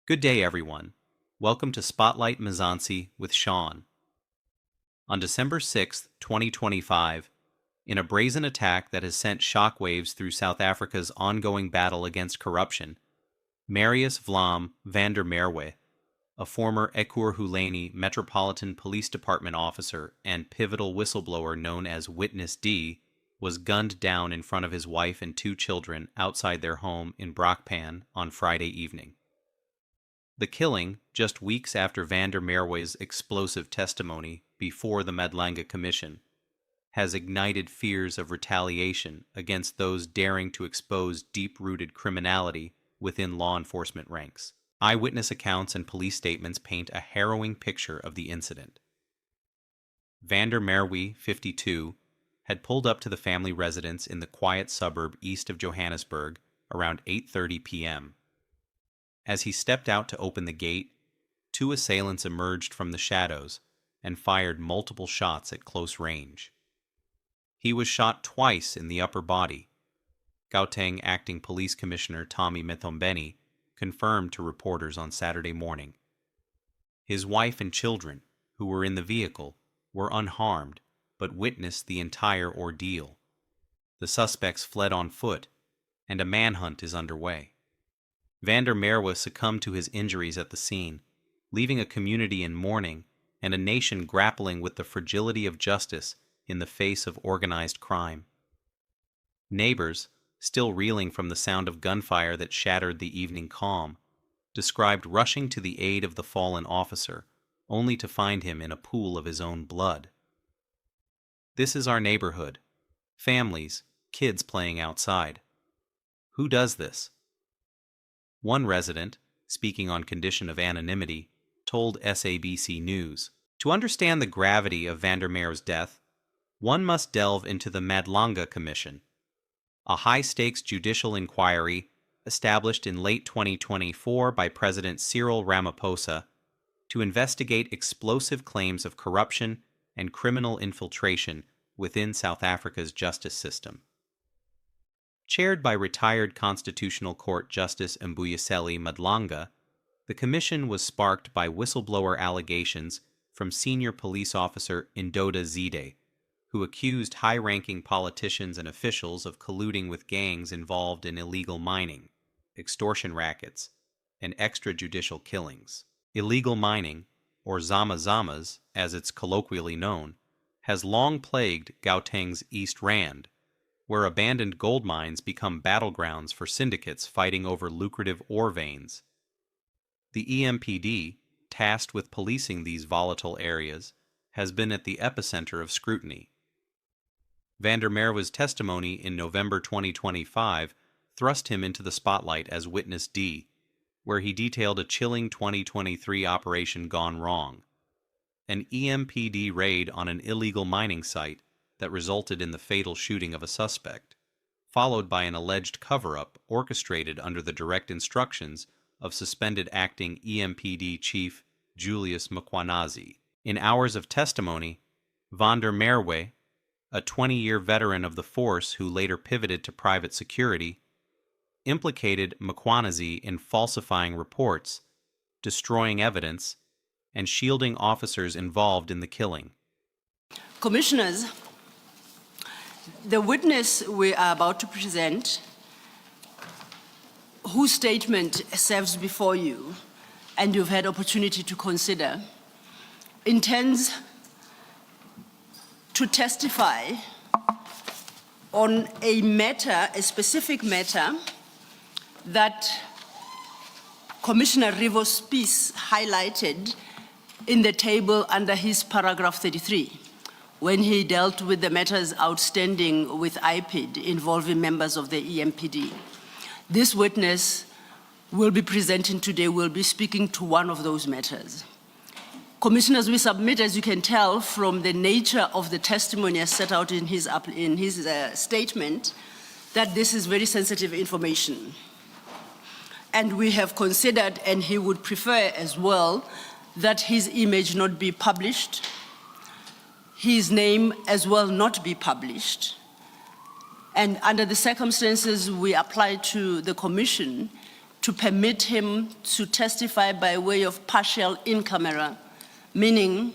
Good day, everyone. Welcome to Spotlight Mkhwanazi with Sean. On December 6, 2025, in a brazen attack that has sent shockwaves through South Africa's ongoing battle against corruption, Marius Vlam van der Merwe, a former Ekurhuleni Metropolitan Police Department officer and pivotal whistleblower known as Witness D, was gunned down in front of his wife and two children outside their home in Brakpan on Friday evening. The killing, just weeks after van der Merwe's explosive testimony before the Madlanga Commission, has ignited fears of retaliation against those daring to expose deep-rooted criminality within law enforcement ranks. Eyewitness accounts and police statements paint a harrowing picture of the incident. Van der Merwe, 52, had pulled up to the family residence in the quiet suburb east of Johannesburg around 8:30 p.m. As he stepped out to open the gate, two assailants emerged from the shadows and fired multiple shots at close range. He was shot twice in the upper body. Gauteng Acting Police Commissioner Tommy Mthombeni confirmed to reporters on Saturday morning. His wife and children, who were in the vehicle, were unharmed but witnessed the entire ordeal. The suspects fled on foot, and a manhunt is underway. Van der Merwe succumbed to his injuries at the scene, leaving a community in mourning and a nation grappling with the fragility of justice in the face of organized crime. Neighbors, still reeling from the sound of gunfire that shattered the evening calm, described rushing to the aid of the fallen officer, only to find him in a pool of his own blood. This is our neighborhood. Families, kids playing outside. Who does this? One resident, speaking on condition of anonymity, told SABC News, "To understand the gravity of van der Merwe's death, one must delve into the Madlanga Commission, a high-stakes judicial inquiry established in late 2024 by President Cyril Ramaphosa to investigate explosive claims of corruption and criminal infiltration within South Africa's justice system." Chaired by retired Constitutional Court Justice Mbuyiseli Madlanga, the commission was sparked by whistleblower allegations from senior police officer Indoda Zide, who accused high-ranking politicians and officials of colluding with gangs involved in illegal mining, extortion rackets, and extrajudicial killings. Illegal mining, or zama-zamas, as it's colloquially known, has long plagued Gauteng's East Rand, where abandoned gold mines become battlegrounds for syndicates fighting over lucrative ore veins. The EMPD, tasked with policing these volatile areas, has been at the epicenter of scrutiny. Van der Merwe's testimony in November 2025 thrust him into the spotlight as Witness D, where he detailed a chilling 2023 operation gone wrong, an EMPD raid on an illegal mining site that resulted in the fatal shooting of a suspect, followed by an alleged cover-up orchestrated under the direct instructions of suspended acting EMPD chief Julius Mkhwanazi. In hours of testimony, van der Merwe, a 20-year veteran of the force who later pivoted to private security, implicated Mkhwanazi in falsifying reports, destroying evidence, and shielding officers involved in the killing. Commissioners, the witness we are about to present, whose statement serves before you and you've had opportunity to consider, intends to testify on a matter, a specific matter, that Commissioner Rivo's Spies highlighted in the table under his paragraph 33. When he dealt with the matters outstanding with IPID involving members of the EMPD. This witness will be presenting today, will be speaking to one of those matters. Commissioners, we submit, as you can tell from the nature of the testimony as set out in his statement, that this is very sensitive information. And we have considered, and he would prefer as well, that his image not be published, his name as well not be published. And under the circumstances, we apply to the Commission to permit him to testify by way of partial in camera, meaning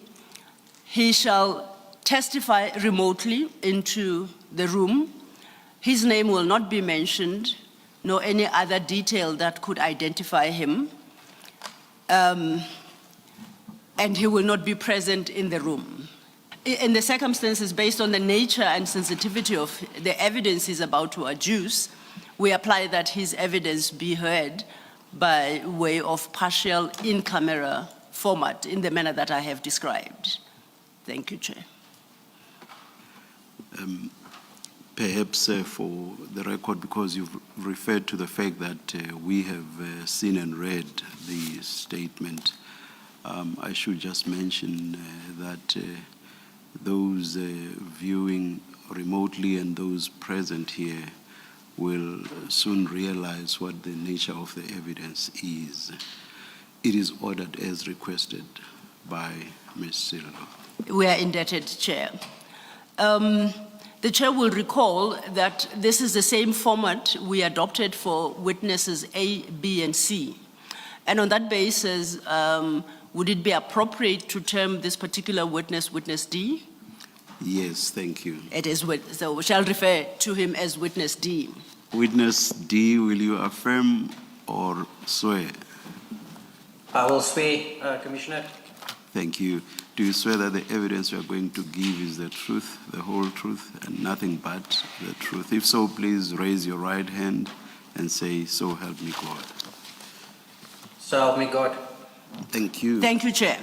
he shall testify remotely into the room. His name will not be mentioned, nor any other detail that could identify him. And he will not be present in the room. In the circumstances, based on the nature and sensitivity of the evidence he's about to adduce, we apply that his evidence be heard by way of partial in-camera format in the manner that I have described. Thank you, Chair. Perhaps for the record, because you've referred to the fact that we have seen and read the statement, I should just mention that those viewing remotely and those present here will soon realize what the nature of the evidence is. It is ordered as requested by Ms. Silva. We are indebted, Chair. The Chair will recall that this is the same format we adopted for witnesses A, B, and C. And on that basis, would it be appropriate to term this particular witness, witness D? Yes, thank you. It is, so we shall refer to him as witness D. Witness D, will you affirm or swear? I will swear, Commissioner. Thank you. Do you swear that the evidence you are going to give is the truth, the whole truth, and nothing but the truth? If so, please raise your right hand and say, "So help me God." So help me God. Thank you. Thank you, Chair.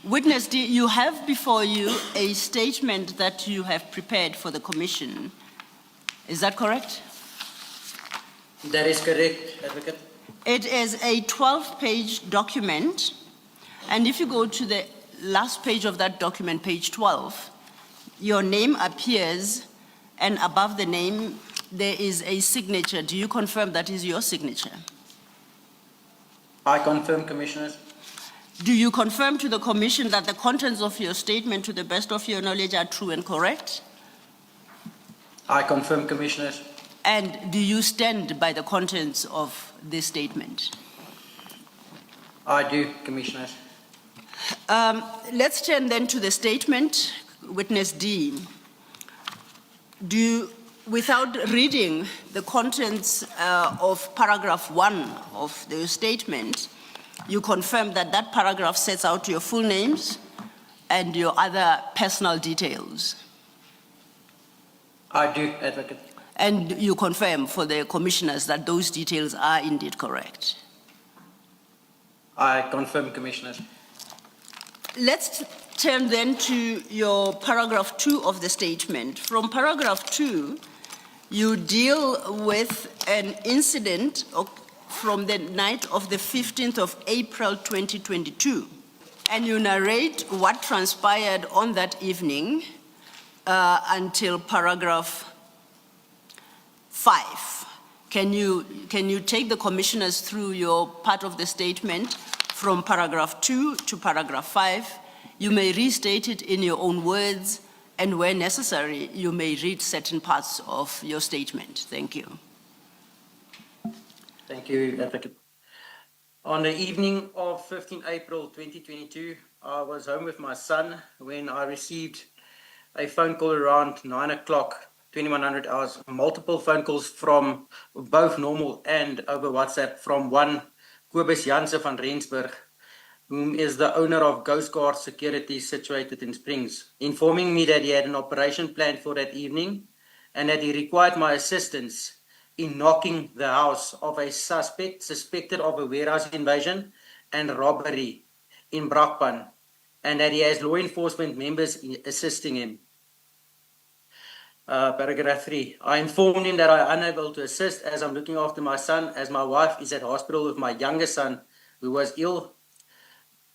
Witness D, you have before you a statement that you have prepared for the Commission. Is that correct? That is correct, Advocate. It is a 12-page document, and if you go to the last page of that document, page 12, your name appears, and above the name, there is a signature. Do you confirm that is your signature? I confirm, Commissioner. Do you confirm to the Commission that the contents of your statement, to the best of your knowledge, are true and correct? I confirm, Commissioner. And do you stand by the contents of this statement? I do, Commissioner. Let's turn then to the statement, witness D. Do you, without reading the contents of paragraph 1 of the statement, you confirm that that paragraph sets out your full names and your other personal details? I do, Advocate. And you confirm for the commissioners that those details are indeed correct? I confirm, Commissioner. Let's turn then to your paragraph 2 of the statement. From paragraph 2, you deal with an incident from the night of the 15th of April 2022, and you narrate what transpired on that evening until paragraph 5. Can you take the commissioners through your part of the statement from paragraph 2 to paragraph 5? You may restate it in your own words, and where necessary, you may read certain parts of your statement. Thank you. Thank you, Advocate. On the evening of 15 April 2022, I was home with my son when I received a phone call around 9 o'clock, 2100 hours, multiple phone calls from both normal and over WhatsApp from one Kobus Janse van Rensburg, whom is the owner of Ghost Guard Security situated in Springs, informing me that he had an operation planned for that evening and that he required my assistance in knocking the house of a suspect suspected of a warehouse invasion and robbery in Brakpan, and that he has law enforcement members assisting him. Paragraph 3. I informed him that I am unable to assist as I'm looking after my son, as my wife is at hospital with my younger son who was ill.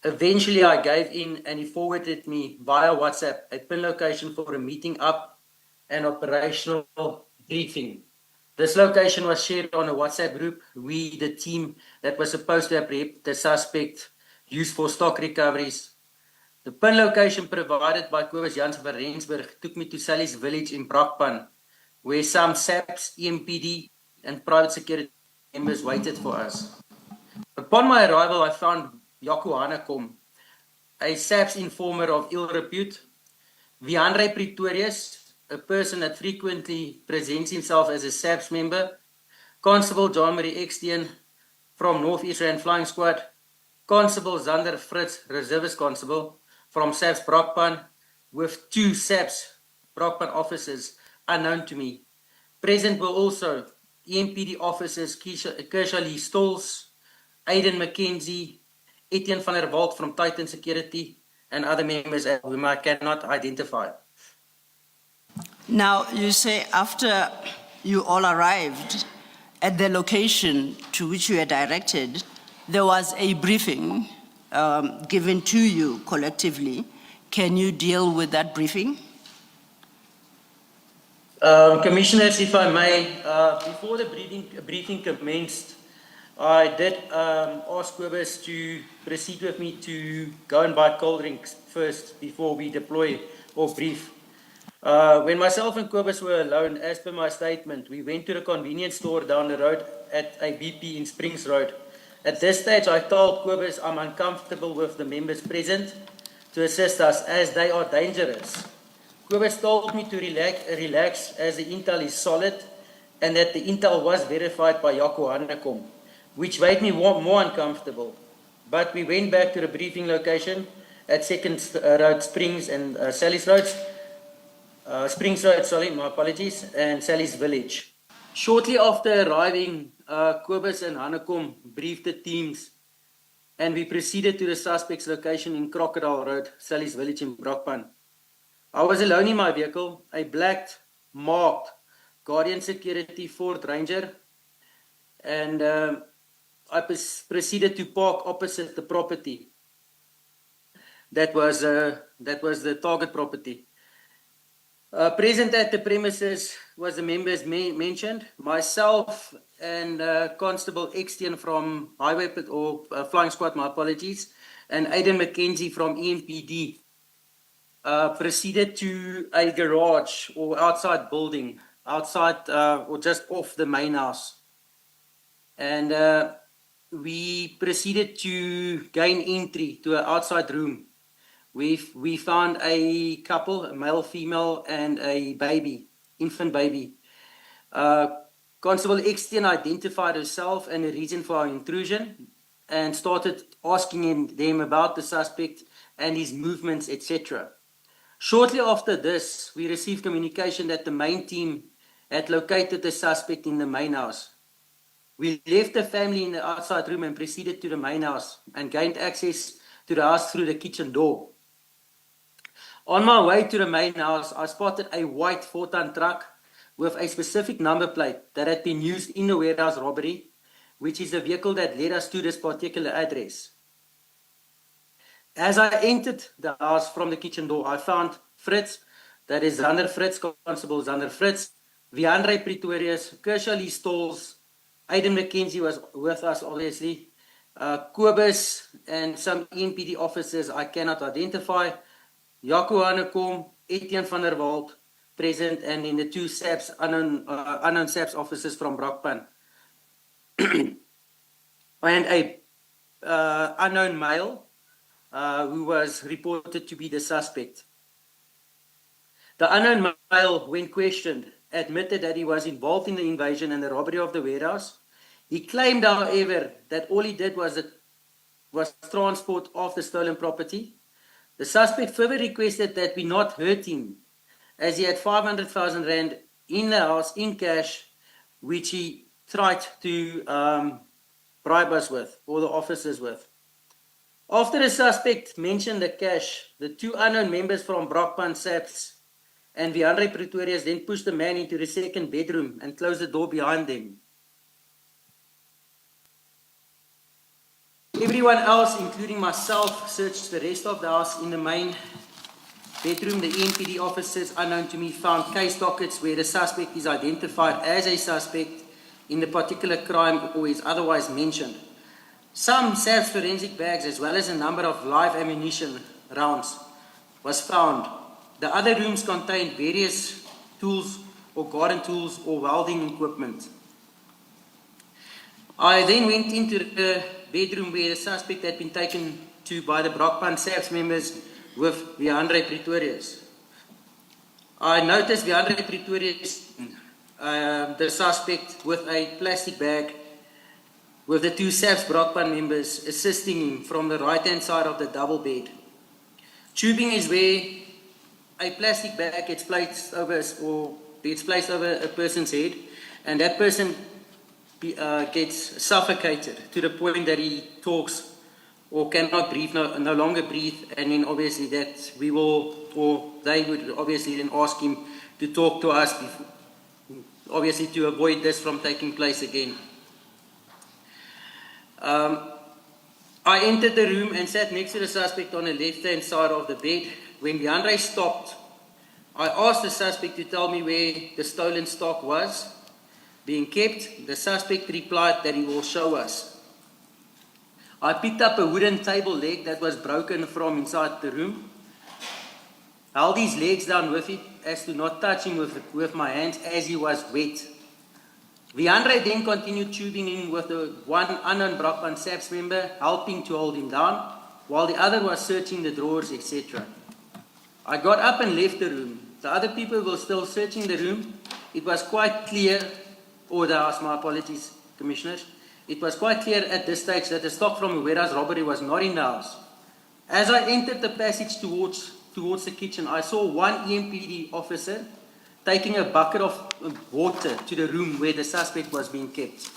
Eventually I gave in and he forwarded me via WhatsApp a pin location for a meeting up and operational briefing. This location was shared on a WhatsApp group we, the team that was supposed to apprehend the suspect, used for stock recoveries. The pin location provided by Kobus Janse van Rensburg took me to Sally's village in Brakpan, where some SAPS, EMPD, and private security members waited for us. Upon my arrival, I found Mkhwanazi, a SAPS informer of ill repute, Viandre Pretorius, a person that frequently presents himself as a SAPS member, Constable John Marie Extian from North East Rand Flying Squad, Constable Zander Fritz, Reservist Constable from SAPS Brakpan, with 2 SAPS Brakpan officers unknown to me. Present were also EMPD officers Kershaw Lee Stolz, Aiden McKenzie, Etienne van der Walt from Titan Security, and other members whom I cannot identify. Now, you say after you all arrived at the location to which you were directed, there was a briefing given to you collectively. Can you deal with that briefing? Commissioners, if I may, before the briefing commenced, I did ask Kobus to proceed with me to go and buy cold drinks first before we deploy or brief. When myself and Kobus were alone, as per my statement, we went to the convenience store down the road at a BP in Springs Road. At this stage, I told Kobus I'm uncomfortable with the members present to assist us as they are dangerous. Kobus told me to relax as the intel is solid and that the intel was verified by Mkhwanazi, which made me more uncomfortable. But we went back to the briefing location at 2nd Road Springs and Sally's Roads. Springs Road, sorry, my apologies, and Sally's Village. Shortly after arriving, Kobus and Hanekom briefed the teams and we proceeded to the suspect's location in Crocodile Road, Sally's Village in Brakpan. I was alone in my vehicle, a black marked Guardian Security Ford Ranger, and I proceeded to park opposite the property. That was the target property. Present at the premises was the members mentioned, myself and Constable Extian from Highway or Flying Squad, my apologies, and Aiden McKenzie from EMPD. Proceeded to a garage or outside building, outside or just off the main house. And we proceeded to gain entry to an outside room. We found a couple, a male, female, and a baby, infant baby. Constable Extian identified herself and the reason for our intrusion and started asking them about the suspect and his movements, etc. Shortly after this, we received communication that the main team had located the suspect in the main house. We left the family in the outside room and proceeded to the main house and gained access to the house through the kitchen door. On my way to the main house, I spotted a white 4-ton truck with a specific number plate that had been used in the warehouse robbery, which is the vehicle that led us to this particular address. As I entered the house from the kitchen door, I found Fritz, that is Zander Fritz, Constable Zander Fritz, Viandre Pretorius, Kershaw Lee Stolz, Aiden McKenzie was with us, obviously, Kobus, and some EMPD officers I cannot identify, Mkhwanazi, Etienne van der Walt present, and in the 2 SAPS, unknown SAPS officers from Brakpan. And a unknown male, who was reported to be the suspect. The unknown male, when questioned, admitted that he was involved in the invasion and the robbery of the warehouse. He claimed, however, that all he did was transport of the stolen property. The suspect further requested that we not hurt him, as he had 500,000 rand in the house in cash, which he tried to bribe us with, or the officers with. After the suspect mentioned the cash, the 2 unknown members from Brakpan SAPS and Viandre Pretorius then pushed the man into the 2nd bedroom and closed the door behind them. Everyone else, including myself, searched the rest of the house. In the main bedroom, the EMPD officers, unknown to me, found case dockets where the suspect is identified as a suspect in the particular crime or is otherwise mentioned. Some SAPS forensic bags, as well as a number of live ammunition rounds, was found. The other rooms contained various tools or garden tools or welding equipment. I then went into the bedroom where the suspect had been taken to by the Brockpan SAPS members with Viandre Pretorius. I noticed Viandre Pretorius, the suspect, with a plastic bag with the two SAPS Brockpan members assisting him from the right-hand side of the double bed. Tubing is where a plastic bag gets placed over a person's head, and that person gets suffocated to the point that he talks or cannot breathe, no longer breathe, and then obviously that we will, or they would obviously then ask him to talk to us, before, obviously to avoid this from taking place again. I entered the room and sat next to the suspect on the left-hand side of the bed. When Viandre stopped, I asked the suspect to tell me where the stolen stock was being kept. The suspect replied that he will show us. I picked up a wooden table leg that was broken from inside the room, held his legs down with it as to not touch him with my hands as he was wet. Viandre then continued tubing in with the one unknown Brockpan SAPS member, helping to hold him down, while the other was searching the drawers, etc. I got up and left the room. The other people were still searching the room. It was quite clear, or the house, my apologies, Commissioners. It was quite clear at this stage that the stock from Mkhwanazi robbery was not in the house. As I entered the passage towards the kitchen, I saw one EMPD officer taking a bucket of water to the room where the suspect was being kept.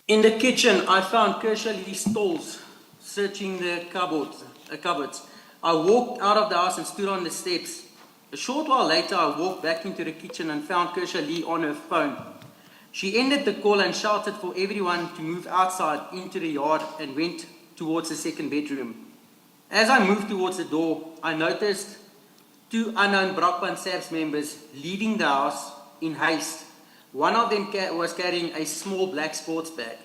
In the kitchen, I found Kershaw Lee's stalls searching the cupboards. I walked out of the house and stood on the steps. A short while later, I walked back into the kitchen and found Kershaw Lee on her phone. She ended the call and shouted for everyone to move outside into the yard and went towards the second bedroom. As I moved towards the door, I noticed two unknown Brockpan SAPS members leaving the house in haste. One of them was carrying a small black sports bag.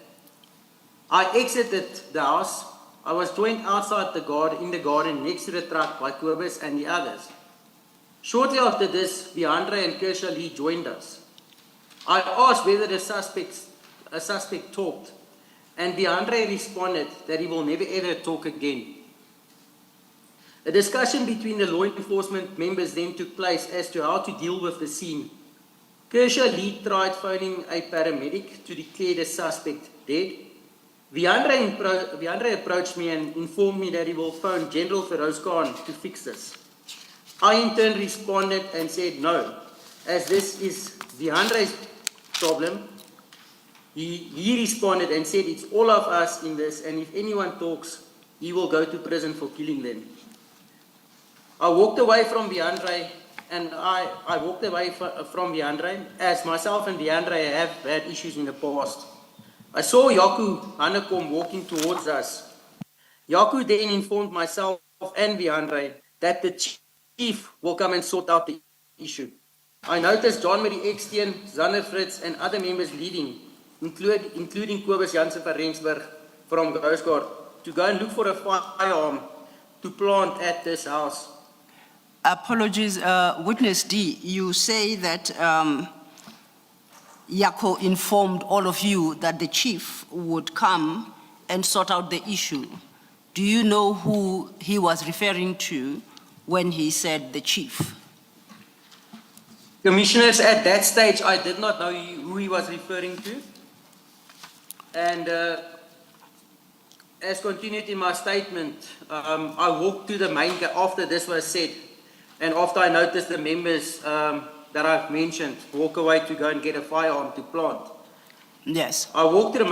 I exited the house. I was joined outside in the garden next to the truck by Kobus and the others. Shortly after this, Viandre and Kershaw Lee joined us. I asked whether a suspect talked, and Viandre responded that he will never ever talk again. A discussion between the law enforcement members then took place as to how to deal with the scene. Kershaw Lee tried phoning a paramedic to declare the suspect dead. Viandre approached me and informed me that he will phone General Feroz Khan to fix this. I in turn responded and said no, as this is Viandre's problem. He responded and said it's all of us in this, and if anyone talks, he will go to prison for killing them. I walked away from Viandre, and I walked away from Viandre as myself and Viandre have had issues in the past. I saw Yaku Hanekom walking towards us. Yaku then informed myself and Viandre that the chief will come and sort out the issue. I noticed John Marie Eksteen, Zanne Fritz, and other members leaving, including Kobus Jansen van Rensburg from Ghoustguard, to go and look for a firearm to plant at this house. Apologies, Witness D, you say that Yako informed all of you that the chief would come and sort out the issue. Do you know who he was referring to when he said the chief? Commissioners, at that stage, I did not know who he was referring to. And as continued in my statement, I walked to the main gate after this was said, and after I noticed the members that I've mentioned walk away to go and get a firearm to plant. Yes. I walked to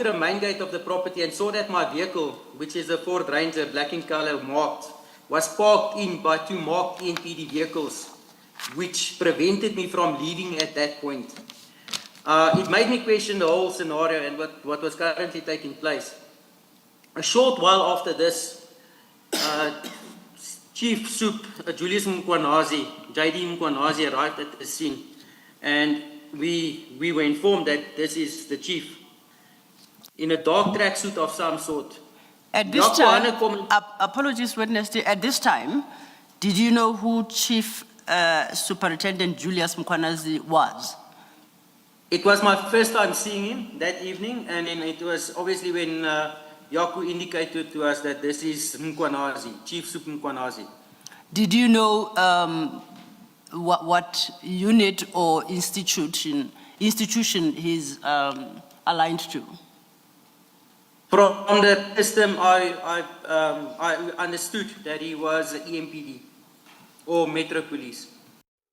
the main gate of the property and saw that my vehicle, which is a Ford Ranger, black in color, marked, was parked in by two marked NPD vehicles, which prevented me from leaving at that point. It made me question the whole scenario and what was currently taking place. A short while after this, Chief Soup Julius Mkhwanazi, JD Mkhwanazi, arrived at the scene, and we were informed that this is the chief in a dark tracksuit of some sort. At this time, apologies, Witness, at this time, did you know who Chief Superintendent Julius Mkhwanazi was? It was my first time seeing him that evening, and then it was obviously when Yaku indicated to us that this is Mkhwanazi, Chief Soup Mkhwanazi. Did you know what unit or institution he's aligned to? From the system, I understood that he was EMPD or Metro Police.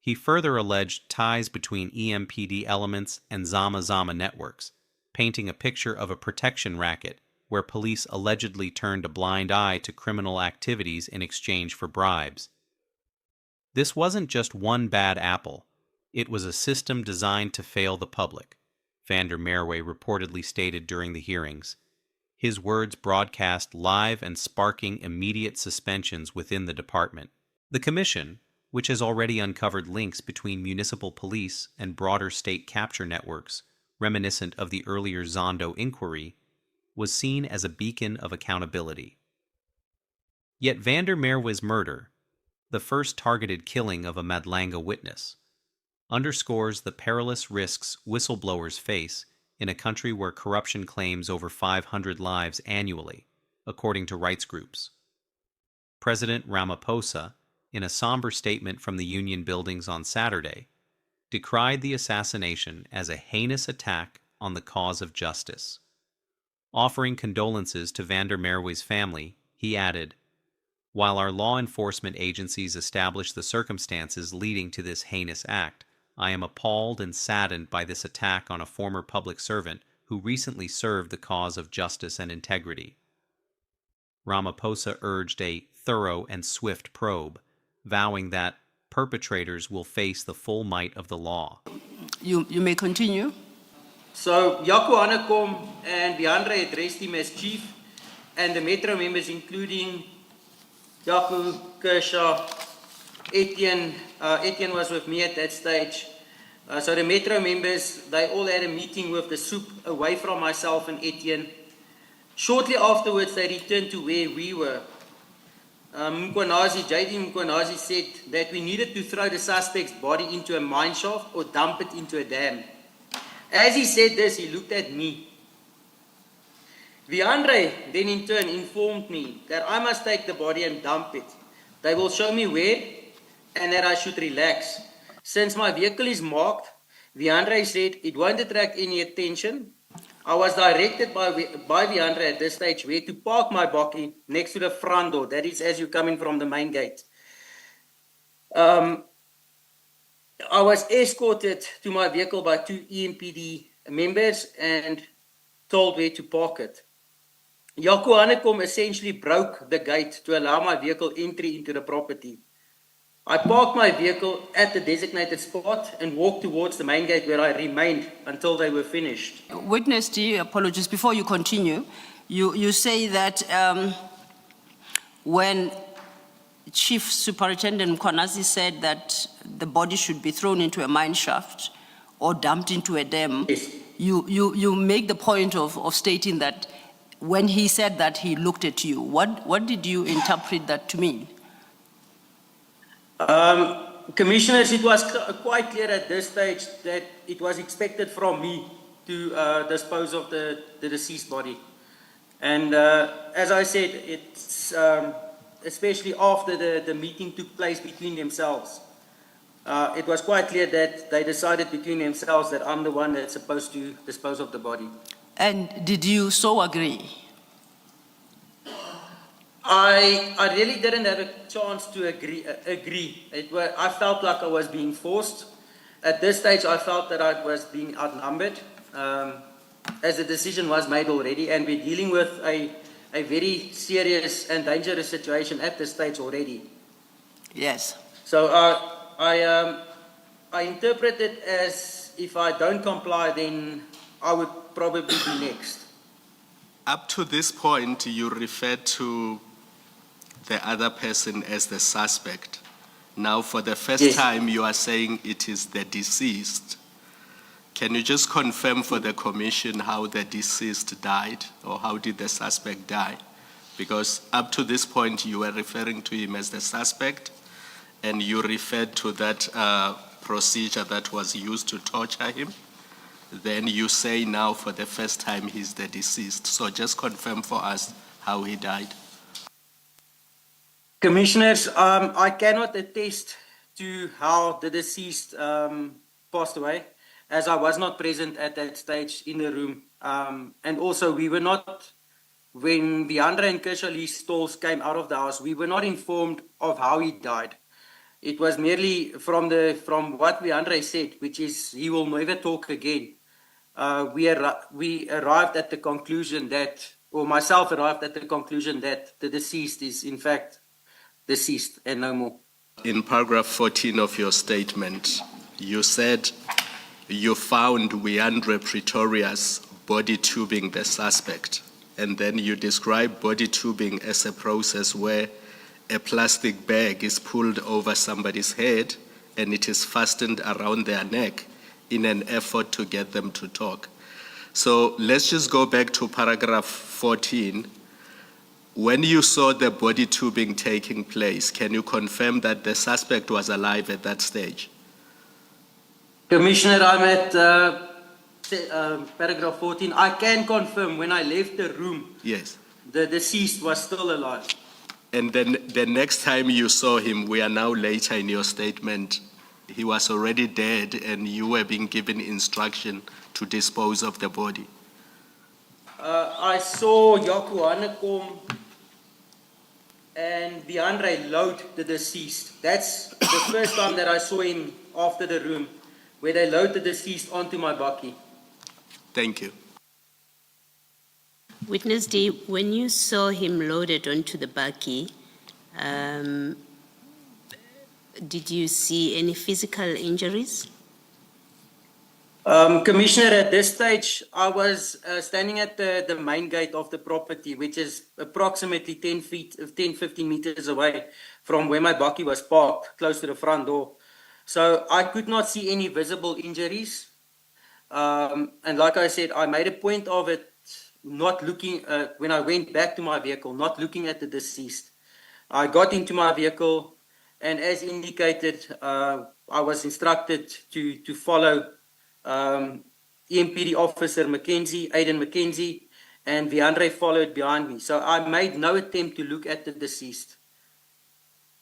He further alleged ties between EMPD elements and Zama networks, painting a picture of a protection racket where police allegedly turned a blind eye to criminal activities in exchange for bribes. This wasn't just one bad apple. It was a system designed to fail the public, Van der Merwe reportedly stated during the hearings. His words broadcast live and sparking immediate suspensions within the department. The commission, which has already uncovered links between municipal police and broader state capture networks, reminiscent of the earlier Zondo inquiry, was seen as a beacon of accountability. Yet Van der Merwe's murder, the first targeted killing of a Madlanga witness, underscores the perilous risks whistleblowers face in a country where corruption claims over 500 lives annually, according to rights groups. President Ramaphosa, in a somber statement from the Union buildings on Saturday, decried the assassination as a heinous attack on the cause of justice. Offering condolences to Van der Merwe's family, he added, "While our law enforcement agencies establish the circumstances leading to this heinous act, I am appalled and saddened by this attack on a former public servant who recently served the cause of justice and integrity." Ramaphosa urged a thorough and swift probe, vowing that perpetrators will face the full might of the law. You may continue. So Yaku Hanekom and Biandre addressed him as chief, and the Metro members, including Yaku, Kershaw, Etienne was with me at that stage. So the Metro members, they all had a meeting with the soup away from myself and Etienne. Shortly afterwards, they returned to where we were. JD Mkhwanazi said that we needed to throw the suspect's body into a mine shaft or dump it into a dam. As he said this, he looked at me. Viandre then in turn informed me that I must take the body and dump it. They will show me where and that I should relax. Since my vehicle is marked, Viandre said it won't attract any attention. I was directed by Viandre at this stage where to park my bakkie next to the front door. That is as you're coming from the main gate. I was escorted to my vehicle by 2 EMPD members and told where to park it. Yaku Hanekom essentially broke the gate to allow my vehicle entry into the property. I parked my vehicle at the designated spot and walked towards the main gate where I remained until they were finished. Witness D, apologies, before you continue, you say that when Chief Superintendent Mkhwanazi said that the body should be thrown into a mine shaft or dumped into a dam, Yes. you make the point of stating that when he said that, he looked at you. What did you interpret that to mean? Commissioners, it was quite clear at this stage that it was expected from me to dispose of the deceased body. And as I said, it's especially after the meeting took place between themselves, it was quite clear that they decided between themselves that I'm the one that's supposed to dispose of the body. And did you so agree? I really didn't have a chance to agree. I felt like I was being forced. At this stage, I felt that I was being outnumbered, as the decision was made already, and we're dealing with a very serious and dangerous situation at this stage already. Yes. So I interpret it as if I don't comply, then I would probably be next. Up to this point, you referred to the other person as the suspect. Now, for the first Yes. time, you are saying it is the deceased. Can you just confirm for the commission how the deceased died, or how did the suspect die? Because up to this point, you were referring to him as the suspect, and you referred to that procedure that was used to torture him. then you say now for the first time he's the deceased. So just confirm for us how he died. Commissioners, I cannot attest to how the deceased passed away, as I was not present at that stage in the room. And also, we were not, when Viandra and Kershali's stalls came out of the house, we were not informed of how he died. It was merely from what Viandra said, which is he will never talk again. We arrived at the conclusion that, or myself arrived at the conclusion that the deceased is in fact deceased and no more. In paragraph 14 of your statement, you said you found Viandra Pretorius body tubing the suspect, and then you describe body tubing as a process where a plastic bag is pulled over somebody's head and it is fastened around their neck in an effort to get them to talk. So let's just go back to paragraph 14. When you saw the body tubing taking place, can you confirm that the suspect was alive at that stage? Commissioner, I'm at paragraph 14. I can confirm when I left the room, Yes. the deceased was still alive. And then the next time you saw him, we are now later in your statement, he was already dead and you were being given instruction to dispose of the body. I saw Yakuhane kom and Viandre load the deceased. That's the first time that I saw him after the room, where they load the deceased onto my bakkie. Thank you. Witness D, when you saw him loaded onto the bakkie, did you see any physical injuries? Commissioner, at this stage, I was standing at the main gate of the property, which is approximately 10, 15 meters away from where my bakkie was parked, close to the front door. So I could not see any visible injuries. And like I said, I made a point of it, not looking, when I went back to my vehicle, not looking at the deceased. I got into my vehicle, and as indicated, I was instructed to follow EMPD officer Aiden McKenzie, and Viandre followed behind me. So I made no attempt to look at the deceased.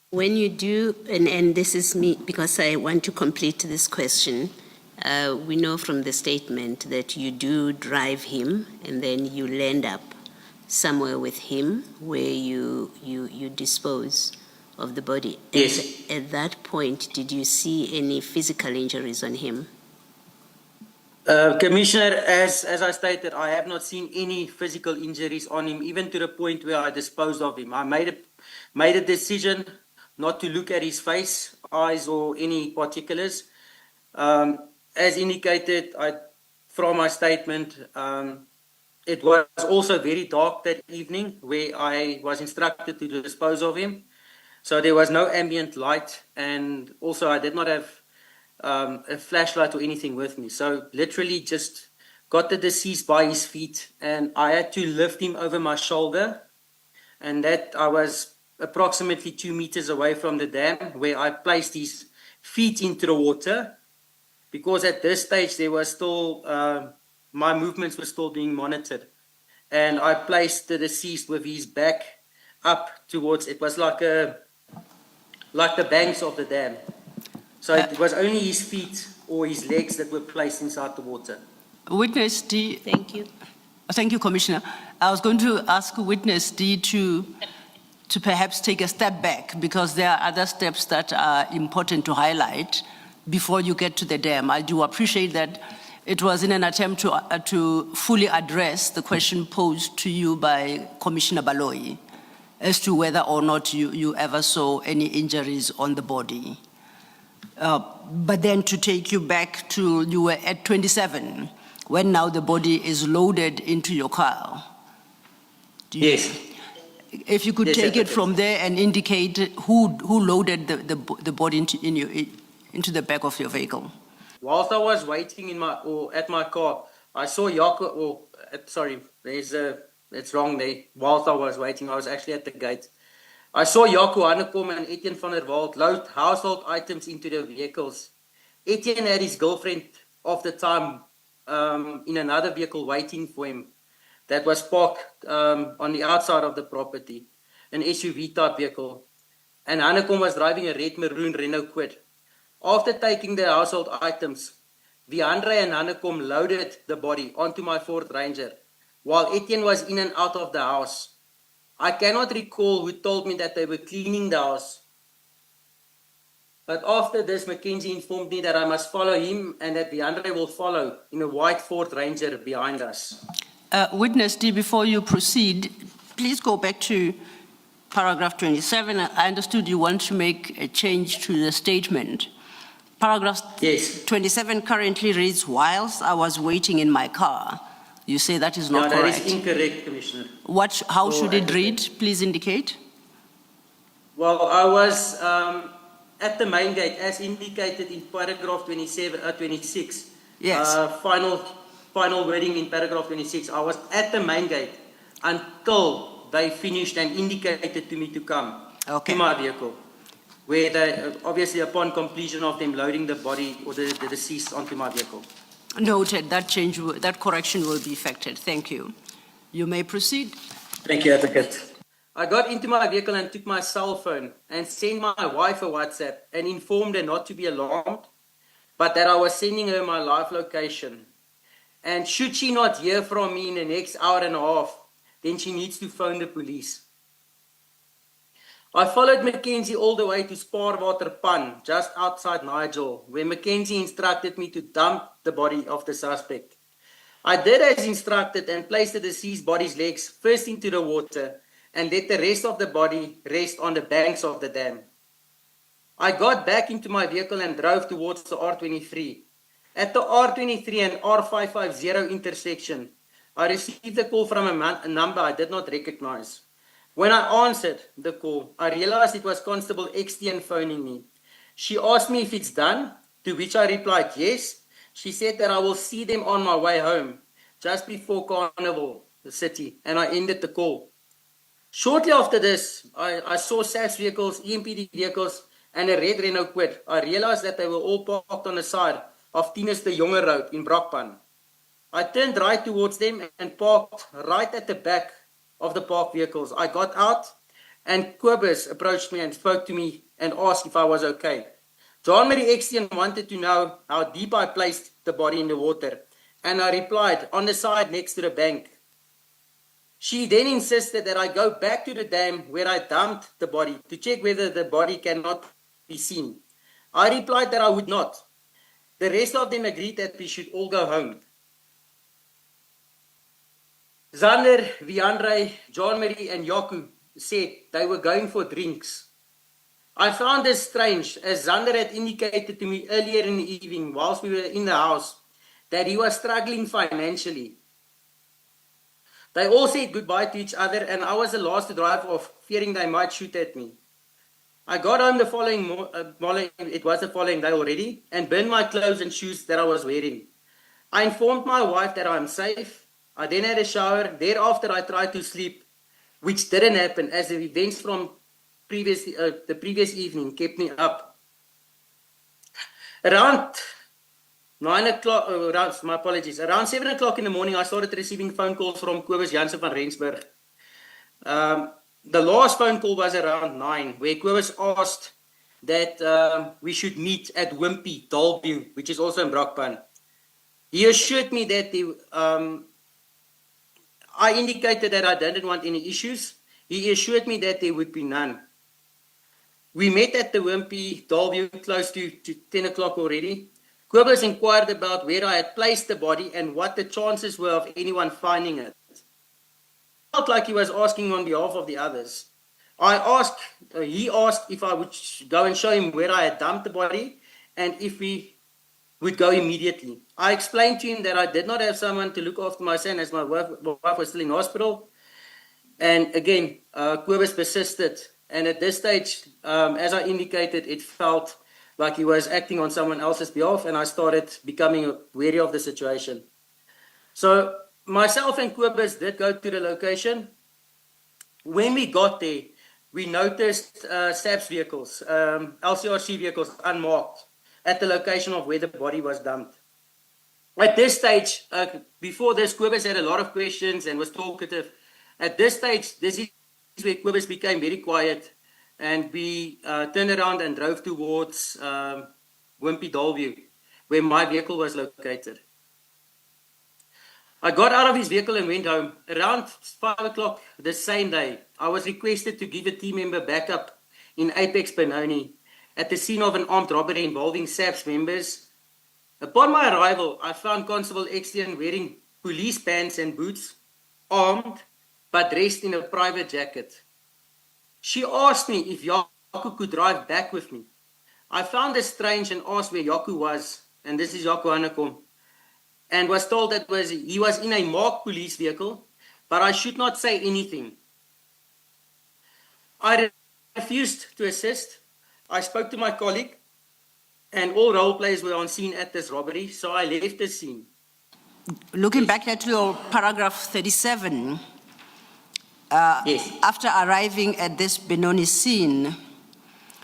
When you do, and this is me, because I want to complete this question, we know from the statement that you do drive him and then you land up somewhere with him where you dispose of the body. Yes. At that point, did you see any physical injuries on him? Commissioner, as I stated, I have not seen any physical injuries on him, even to the point where I disposed of him. I made a decision not to look at his face, eyes, or any particulars. As indicated from my statement, it was also very dark that evening where I was instructed to dispose of him. So there was no ambient light, and also I did not have a flashlight or anything with me. So literally just got the deceased by his feet, and I had to lift him over my shoulder, and that I was approximately 2 meters away from the dam, where I placed his feet into the water, because at this stage there was still, my movements were still being monitored. And I placed the deceased with his back up towards, it was like the banks of the dam. So it was only his feet or his legs that were placed inside the water. Witness D. Thank you. Thank you, Commissioner. I was going to ask Witness D to perhaps take a step back, because there are other steps that are important to highlight before you get to the dam. I do appreciate that it was in an attempt to fully address the question posed to you by Commissioner Baloyi as to whether or not you ever saw any injuries on the body. But then to take you back to, you were at 27, when now the body is loaded into your car. Yes. If you could take it from there and indicate who loaded the body into the back of your vehicle. Whilst I was waiting at my car, I saw it's wrong there. Whilst I was waiting, I was actually at the gate. I saw Yakuhane kom and Etienne van der Walt load household items into the vehicles. Etienne had his girlfriend of the time in another vehicle waiting for him that was parked on the outside of the property, an SUV type vehicle. And Hanekom was driving a red maroon Renault Kwid. After taking the household items, Viandre and Hanekom loaded the body onto my Ford Ranger, while Etienne was in and out of the house. I cannot recall who told me that they were cleaning the house. But after this, Mackenzie informed me that I must follow him and that Viandre will follow in a white Ford Ranger behind us. Witness D, before you proceed, please go back to paragraph 27. I understood you want to make a change to the statement. Paragraph Yes. 27 currently reads, whilst I was waiting in my car. You say that is not No, correct. that is incorrect, Commissioner. How So, should it read? Please indicate. Well, I was at the main gate, as indicated in paragraph 26. Yes. Final wording in paragraph 26. I was at the main gate until they finished and indicated to me to come Okay. to my vehicle, where they, obviously upon completion of them loading the body or the deceased onto my vehicle. Noted. That correction will be effected. Thank you. You may proceed. Thank you, Advocate. I got into my vehicle and took my cell phone and sent my wife a WhatsApp and informed her not to be alarmed, but that I was sending her my live location. And should she not hear from me in the next hour and a half, then she needs to phone the police. I followed Mackenzie all the way to Spaarwater Pan, just outside Nigel, where Mackenzie instructed me to dump the body of the suspect. I did as instructed and placed the deceased body's legs first into the water and let the rest of the body rest on the banks of the dam. I got back into my vehicle and drove towards the R23. At the R23 and R550 intersection, I received a call from a number I did not recognize. When I answered the call, I realized it was Constable XTN phoning me. She asked me if it's done, to which I replied yes. She said that I will see them on my way home, just before Carnival, the city, and I ended the call. Shortly after this, I saw SAS vehicles, EMPD vehicles, and a red Renault Kwid. I realized that they were all parked on the side of Tinus de Jonge Road in Brockpan. I turned right towards them and parked right at the back of the parked vehicles. I got out and Kobus approached me and spoke to me and asked if I was okay. John Mary Extian wanted to know how deep I placed the body in the water, and I replied, on the side next to the bank. She then insisted that I go back to the dam where I dumped the body to check whether the body cannot be seen. I replied that I would not. The rest of them agreed that we should all go home. Zander, Viandre, John Marie and Yaku said they were going for drinks. I found this strange, as Zander had indicated to me earlier in the evening whilst we were in the house that he was struggling financially. They all said goodbye to each other and I was the last to drive off, fearing they might shoot at me. I got home the following day already, and burned my clothes and shoes that I was wearing. I informed my wife that I am safe. I then had a shower. Thereafter, I tried to sleep, which didn't happen as the events from the previous evening kept me up. Around 9 o'clock, around 7 o'clock in the morning, I started receiving phone calls from Kobus Jansen van Rensburg. The last phone call was around 9, where Kobus asked that we should meet at Wimpy, Dalview, which is also in Brockpan. He assured me that I indicated that I didn't want any issues. He assured me that there would be none. We met at the Wimpy, Dalview, close to 10 o'clock already. Kobus inquired about where I had placed the body and what the chances were of anyone finding it. I felt like he was asking on behalf of the others. He asked if I would go and show him where I had dumped the body and if we would go immediately. I explained to him that I did not have someone to look after my son as my wife was still in hospital. And again, Kobus persisted. And at this stage, as I indicated, it felt like he was acting on someone else's behalf, and I started becoming wary of the situation. So myself and Kobus did go to the location. When we got there, we noticed SAPS vehicles, LCRC vehicles unmarked at the location of where the body was dumped. At this stage, before this, Kobus had a lot of questions and was talkative. At this stage, this is where Kobus became very quiet, and we turned around and drove towards Wimpy Dalview, where my vehicle was located. I got out of his vehicle and went home. Around 5 o'clock the same day, I was requested to give a team member backup in Apex Benoni at the scene of an armed robbery involving SAPS members. Upon my arrival, I found Constable Extian wearing police pants and boots, armed, but dressed in a private jacket. She asked me if Yaku could drive back with me. I found this strange and asked where Yaku was, and this is Yaku Hanekom, and was told that he was in a marked police vehicle, but I should not say anything. I refused to assist. I spoke to my colleague, and all role players were on scene at this robbery, so I left the scene. Looking back at your paragraph 37, Yes. after arriving at this Benoni scene,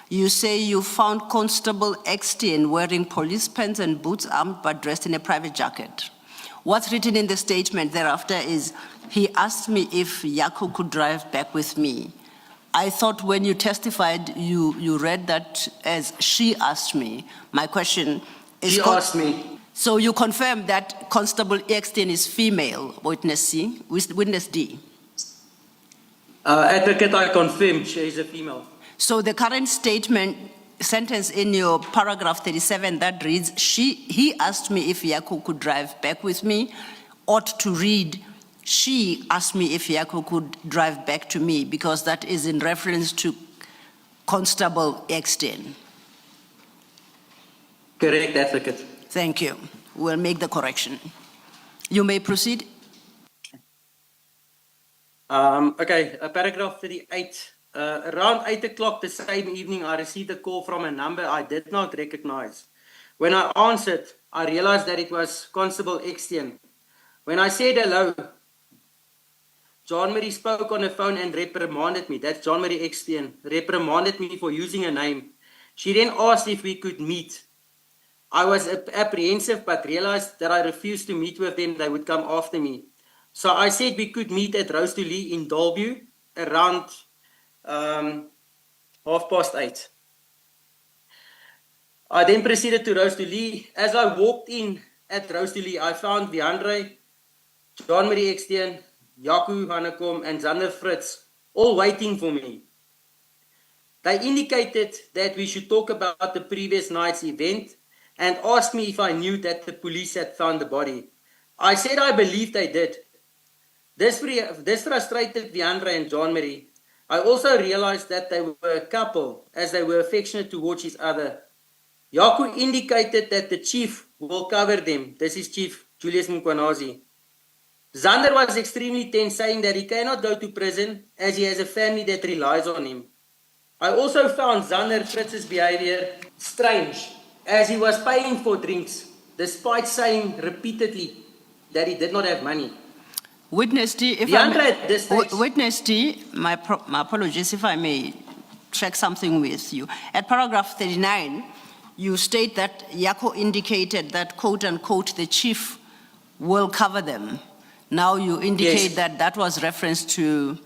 you say you found Constable Extian wearing police pants and boots, armed but dressed in a private jacket. What's written in the statement thereafter is, he asked me if Yaku could drive back with me. I thought when you testified, you read that as she asked me. My question is... She asked me. So you confirm that Constable Extian is female, witness C, witness D? Advocate, I confirm she is a female. So the current statement, sentence in your paragraph 37 that reads, he asked me if Yaku could drive back with me, ought to read, she asked me if Yaku could drive back to me, because that is in reference to Constable Extian. Correct, Advocate. Thank you. We'll make the correction. You may proceed. Okay, paragraph 38. Around 8 o'clock the same evening, I received a call from a number I did not recognize. When I answered, I realized that it was Constable Extian. When I said hello, John Marie spoke on the phone and reprimanded me. That's John Marie Extian. Reprimanded me for using a name. She then asked if we could meet. I was apprehensive but realized that I refused to meet with them. They would come after me. So I said we could meet at Rose to Lee in Dalview around 8:30. I then proceeded to Rose to Lee. As I walked in at Rose to Lee, I found Viandre, John Marie Extian, Yaku Hanekom, and Zander Fritz all waiting for me. They indicated that we should talk about the previous night's event and asked me if I knew that the police had found the body. I said I believed they did. This frustrated Viandre and John Marie. I also realized that they were a couple, as they were affectionate towards each other. Yaku indicated that the chief will cover them. This is Chief Julius Mkhwanazi. Zander was extremely tense, saying that he cannot go to prison as he has a family that relies on him. I also found Zander Fritz's behavior strange, as he was paying for drinks, despite saying repeatedly that he did not have money. Witness D, Witness D, my apologies if I may check something with you. At paragraph 39, you state that Yaku indicated that, quote unquote, the chief will cover them. Now you indicate Yes. that that was reference to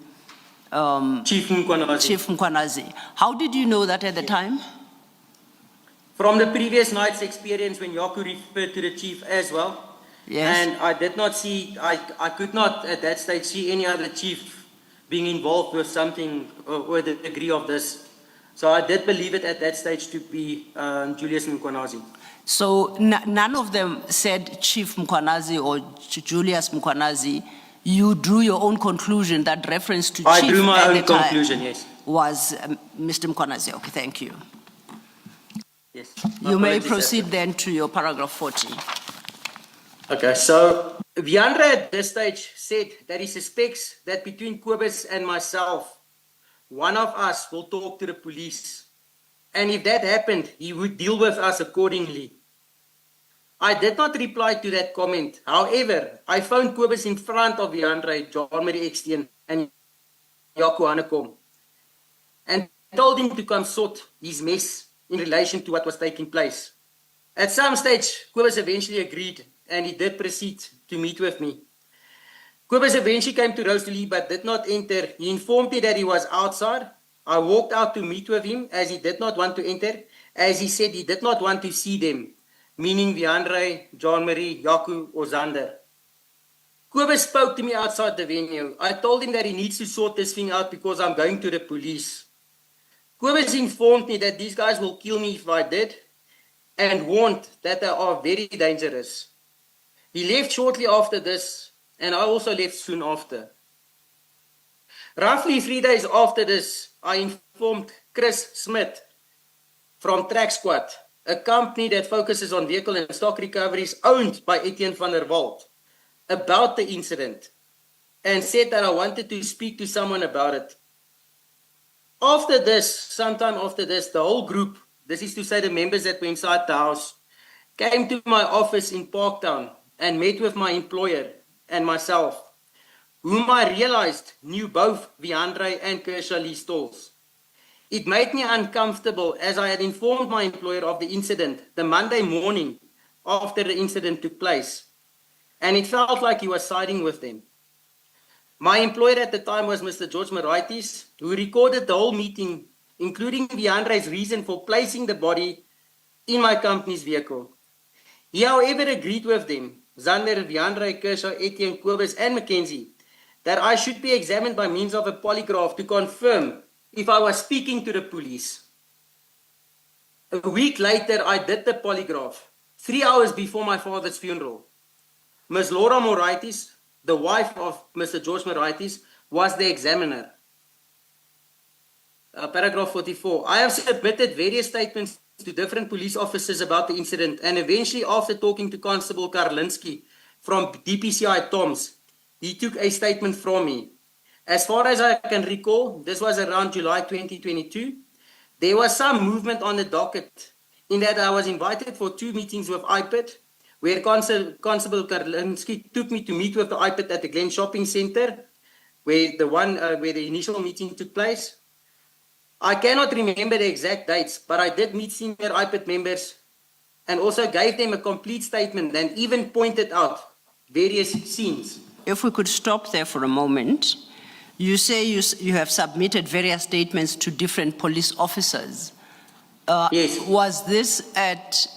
Chief Mkhwanazi. Chief Mkhwanazi. How did you know that at the time? From the previous night's experience when Yaku referred to the chief as well. Yes. And I did not see, I could not at that stage see any other chief being involved with something or the degree of this. So I did believe it at that stage to be Julius Mkhwanazi. So none of them said Chief Mkhwanazi or Julius Mkhwanazi. You drew your own conclusion that reference to I Chief drew my at own the time conclusion, yes. was Mr. Mkhwanazi. Okay, thank you. Yes. You may Apologies, proceed Esther. then to your paragraph 40. Okay, so Viandre at this stage said that he suspects that between Kobus and myself, one of us will talk to the police. And if that happened, he would deal with us accordingly. I did not reply to that comment. However, I phoned Kobus in front of Viandre, John Marie Extian, and Yaku Hanekom, and told him to come sort his mess in relation to what was taking place. At some stage, Kobus eventually agreed and he did proceed to meet with me. Kobus eventually came to Rosalie but did not enter. He informed me that he was outside. I walked out to meet with him as he did not want to enter, as he said he did not want to see them, meaning Viandre, Jean-Marie, Jaco, or Zander. Kobus spoke to me outside the venue. I told him that he needs to sort this thing out because I'm going to the police. Kobus informed me that these guys will kill me if I did, and warned that they are very dangerous. He left shortly after this, and I also left soon after. Roughly 3 days after this, I informed Chris Smith from Track Squad, a company that focuses on vehicle and stock recoveries owned by Etienne van der Walt, about the incident, and said that I wanted to speak to someone about it. After this, sometime after this, the whole group, this is to say the members that were inside the house, came to my office in Parktown and met with my employer and myself, whom I realized knew both Viandre and Kershaw stalls. It made me uncomfortable as I had informed my employer of the incident the Monday morning after the incident took place, and it felt like he was siding with them. My employer at the time was Mr. George Moraitis, who recorded the whole meeting, including Viandre's reason for placing the body in my company's vehicle. He, however, agreed with them, Zander, Viandre, Kershaw, Etienne, Kobus, and Mackenzie, that I should be examined by means of a polygraph to confirm if I was speaking to the police. A week later, I did the polygraph, 3 hours before my father's funeral. Ms. Laura Moraitis, the wife of Mr. George Moraitis, was the examiner. Paragraph 44. I have submitted various statements to different police officers about the incident, and eventually, after talking to Constable Karlinski from DPCI Toms, he took a statement from me. As far as I can recall, this was around July 2022. There was some movement on the docket in that I was invited for 2 meetings with IPID, where Constable Karlinski took me to meet with the IPID at the Glen Shopping Center, where the initial meeting took place. I cannot remember the exact dates, but I did meet senior IPID members and also gave them a complete statement and even pointed out various scenes. If we could stop there for a moment. You say you have submitted various statements to different police officers. Yes.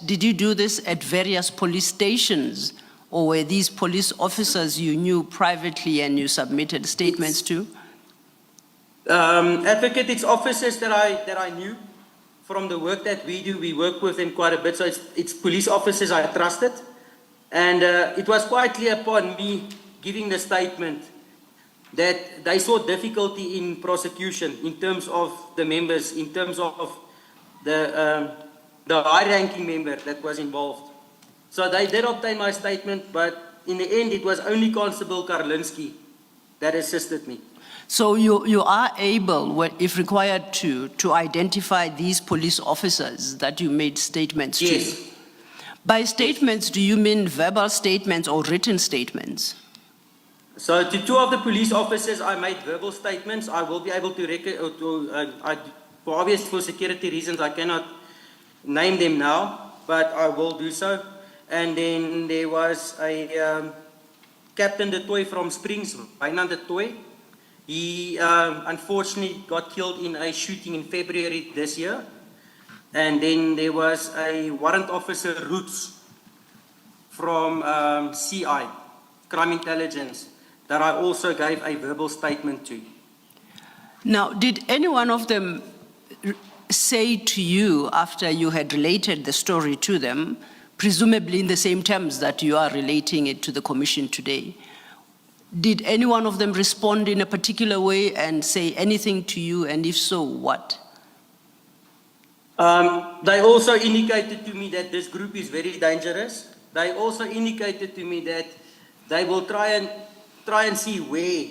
Did you do this at various police stations, or were these police officers you knew privately and you submitted statements to? Advocate, it's officers that I knew from the work that we do. We work with them quite a bit, so it's police officers I trusted. And it was quite clear upon me giving the statement that they saw difficulty in prosecution in terms of the members, in terms of the high-ranking member that was involved. So they did obtain my statement, but in the end it was only Constable Karlinski that assisted me. So you are able, if required to identify these police officers that you made statements to? Yes. By statements, do you mean verbal statements or written statements? So to 2 of the police officers, I made verbal statements. I will be able for security reasons, I cannot name them now, but I will do so. And then there was a Captain de Toy from Springs, Wynand de Toy. He unfortunately got killed in a shooting in February this year. And then there was a warrant officer, Roots, from CI, Crime Intelligence, that I also gave a verbal statement to. Now, did any one of them say to you after you had related the story to them, presumably in the same terms that you are relating it to the Commission today, did any one of them respond in a particular way and say anything to you, and if so, what? They also indicated to me that this group is very dangerous. They also indicated to me that they will try and see where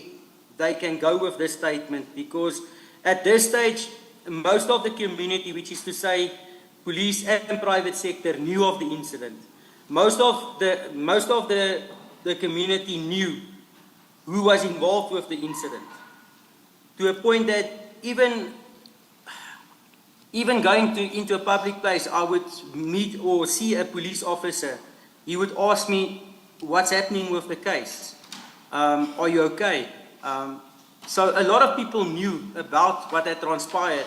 they can go with this statement, because at this stage, most of the community, which is to say police and private sector, knew of the incident. Most of the community knew who was involved with the incident, to a point that even going into a public place, I would meet or see a police officer. He would ask me what's happening with the case? Are you okay? So a lot of people knew about what had transpired,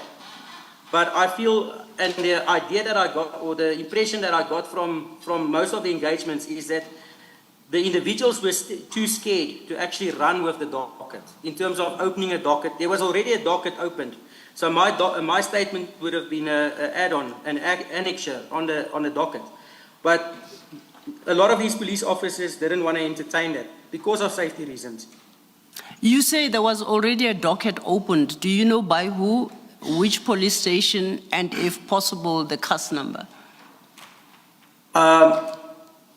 but I feel, and the idea that I got, or the impression that I got from most of the engagements is that the individuals were too scared to actually run with the docket. In terms of opening a docket, there was already a docket opened. So my statement would have been an add-on, an annexure on the docket. But a lot of these police officers didn't want to entertain that because of safety reasons. You say there was already a docket opened. Do you know by who, which police station, and if possible, the case number?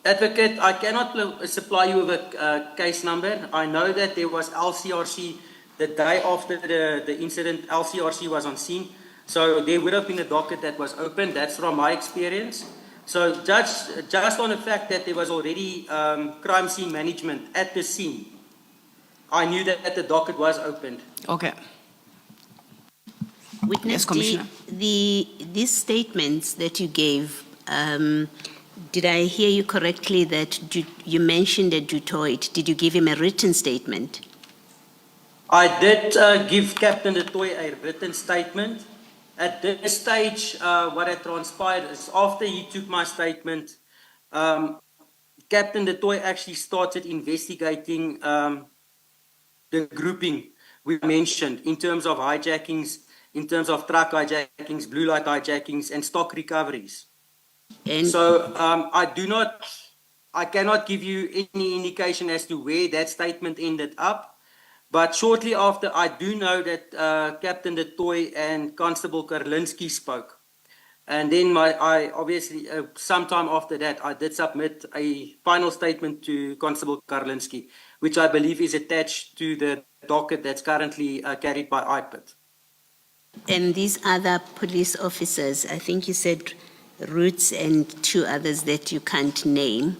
Advocate, I cannot supply you with a case number. I know that there was LCRC the day after the incident. LCRC was on scene, so there would have been a docket that was opened. That's from my experience. So just on the fact that there was already crime scene management at the scene, I knew that the docket was opened. Okay. Witness Yes, Commissioner. these statements that you gave, did I hear you correctly that you mentioned a Dutoit? Did you give him a written statement? I did give Captain Du Toit a written statement. At this stage, what had transpired is after he took my statement, Captain Du Toit actually started investigating the grouping we mentioned in terms of hijackings, in terms of truck hijackings, blue light hijackings, and stock recoveries. And So I cannot give you any indication as to where that statement ended up. But shortly after, I do know that Captain Du Toit and Constable Karlinski spoke. And then I obviously, sometime after that, I did submit a final statement to Constable Karlinski, which I believe is attached to the docket that's currently carried by IPIT. And these other police officers, I think you said Roots and two others that you can't name,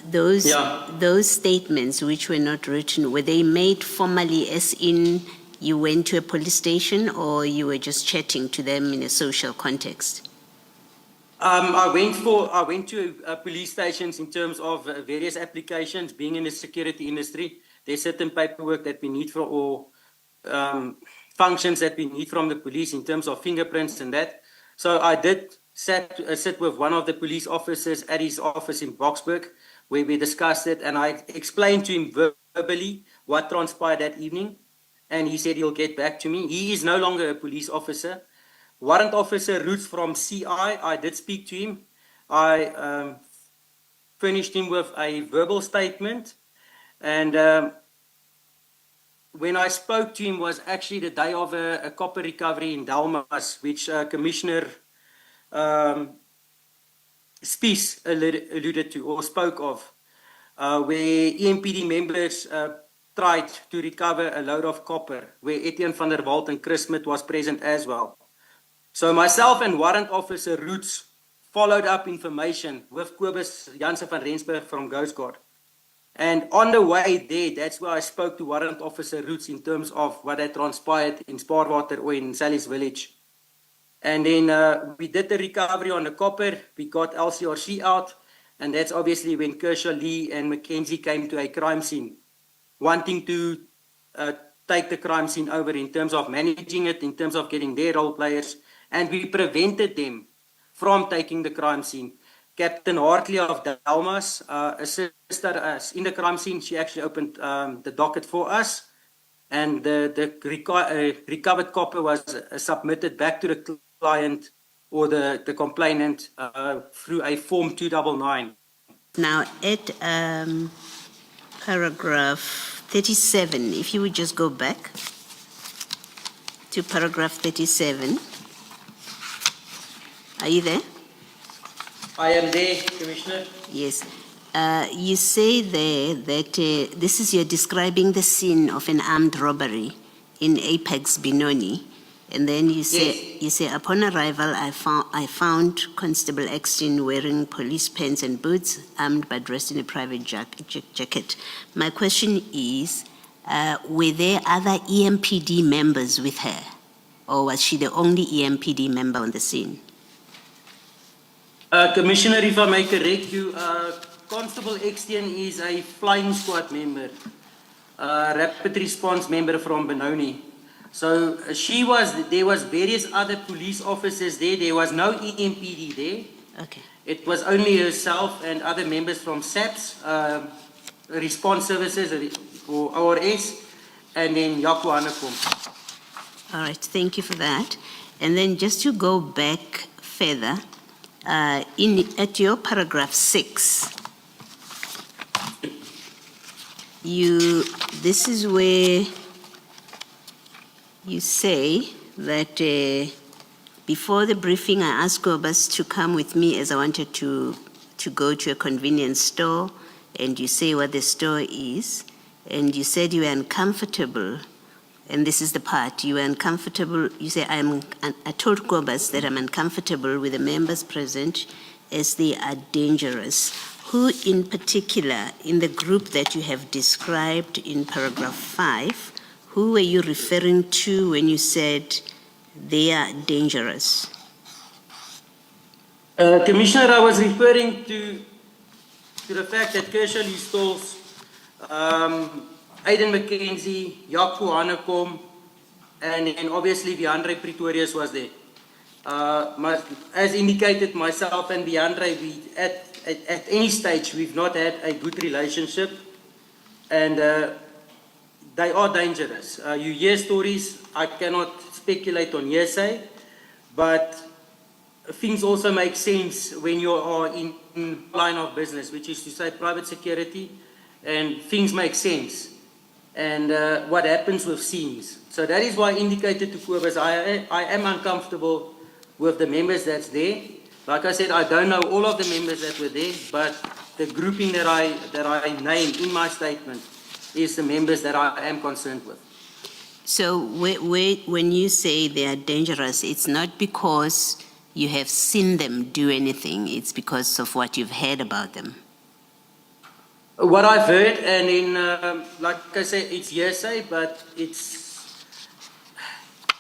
those statements which were not written, were they made formally as in you went to a police station or you were just chatting to them in a social context? I went to police stations in terms of various applications. Being in the security industry, there's certain paperwork that we need or functions that we need from the police in terms of fingerprints and that. So I did sit with one of the police officers at his office in Boksburg, where we discussed it, and I explained to him verbally what transpired that evening, and he said he'll get back to me. He is no longer a police officer. Warrant Officer Roots from CI, I did speak to him. I finished him with a verbal statement, and when I spoke to him was actually the day of a copper recovery in Delmas, which Commissioner Spies alluded to or spoke of, where EMPD members tried to recover a load of copper, where Etienne van der Walt and Chris Smith was present as well. So myself and Warrant Officer Roots followed up information with Kobus Jansen van Rensburg from Coast Guard. And on the way there, that's where I spoke to Warrant Officer Roots in terms of what had transpired in Spaarwater or in Sally's Village. And then we did the recovery on the copper. We got LCRC out. And that's obviously when Kershaw, Lee, and Mackenzie came to a crime scene, wanting to take the crime scene over in terms of managing it, in terms of getting their role players. And we prevented them from taking the crime scene. Captain Hartley of Delmas assisted us in the crime scene. She actually opened the docket for us. And the recovered copper was submitted back to the client or the complainant through a Form 299. Now, at paragraph 37, if you would just go back to paragraph 37. Are you there? I am there, Commissioner. Yes. You say there that this is, you're describing the scene of an armed robbery in Apex, Benoni. And then you say, Yes. you say, upon arrival, I found Constable Exton wearing police pants and boots, armed but dressed in a private jacket. My question is, were there other EMPD members with her? Or was she the only EMPD member on the scene? Commissioner, if I may correct you, Constable Extian is a flying squad member, rapid response member from Benoni. So there was various other police officers there. There was no EMPD there. Okay. It was only herself and other members from SAPS, Response Services or ORS, and then Mkhwanazi. All right, thank you for that. And then just to go back further, at your paragraph 6, this is where you say that before the briefing, I asked Gobas to come with me as I wanted to go to a convenience store, and you say what the store is, and you said you were uncomfortable, and this is the part, you were uncomfortable, you say, I told Gobas that I'm uncomfortable with the members present as they are dangerous. Who in particular, in the group that you have described in paragraph 5, who were you referring to when you said they are dangerous? Commissioner, I was referring to the fact that Kershaw Stalls, Aiden McKenzie, Mkhwanazi, and obviously Viandre Pretorius was there. As indicated, myself and Viandre, at any stage, we've not had a good relationship, and they are dangerous. You hear stories, I cannot speculate on hearsay, but things also make sense when you are in line of business, which is to say private security, and things make sense. And what happens with scenes. So that is why I indicated to Kobus, I am uncomfortable with the members that's there. Like I said, I don't know all of the members that were there, but the grouping that I named in my statement is the members that I am concerned with. So when you say they are dangerous, it's not because you have seen them do anything, it's because of what you've heard about them. What I've heard, and in, like I said, it's hearsay, but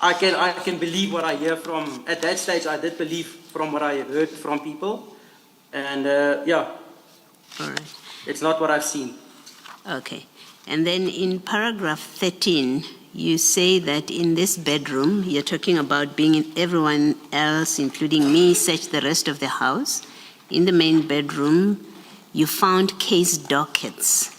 I can believe what I hear from, at that stage I did believe from what I heard from people, and yeah, All right. It's not what I've seen. Okay. And then in paragraph 13, you say that in this bedroom, you're talking about being in everyone else, including me, search the rest of the house. In the main bedroom, you found case dockets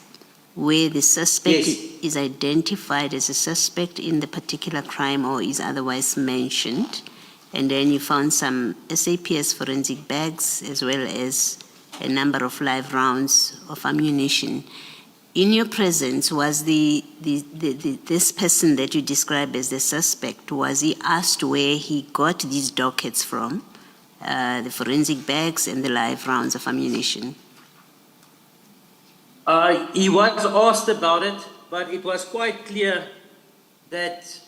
where the suspect is identified as a suspect in the particular crime or is otherwise mentioned. And then you found some SAPS forensic bags as well as a number of live rounds of ammunition. In your presence, was this person that you describe as the suspect, was he asked where he got these dockets from, the forensic bags and the live rounds of ammunition? He was asked about it, but it was quite clear that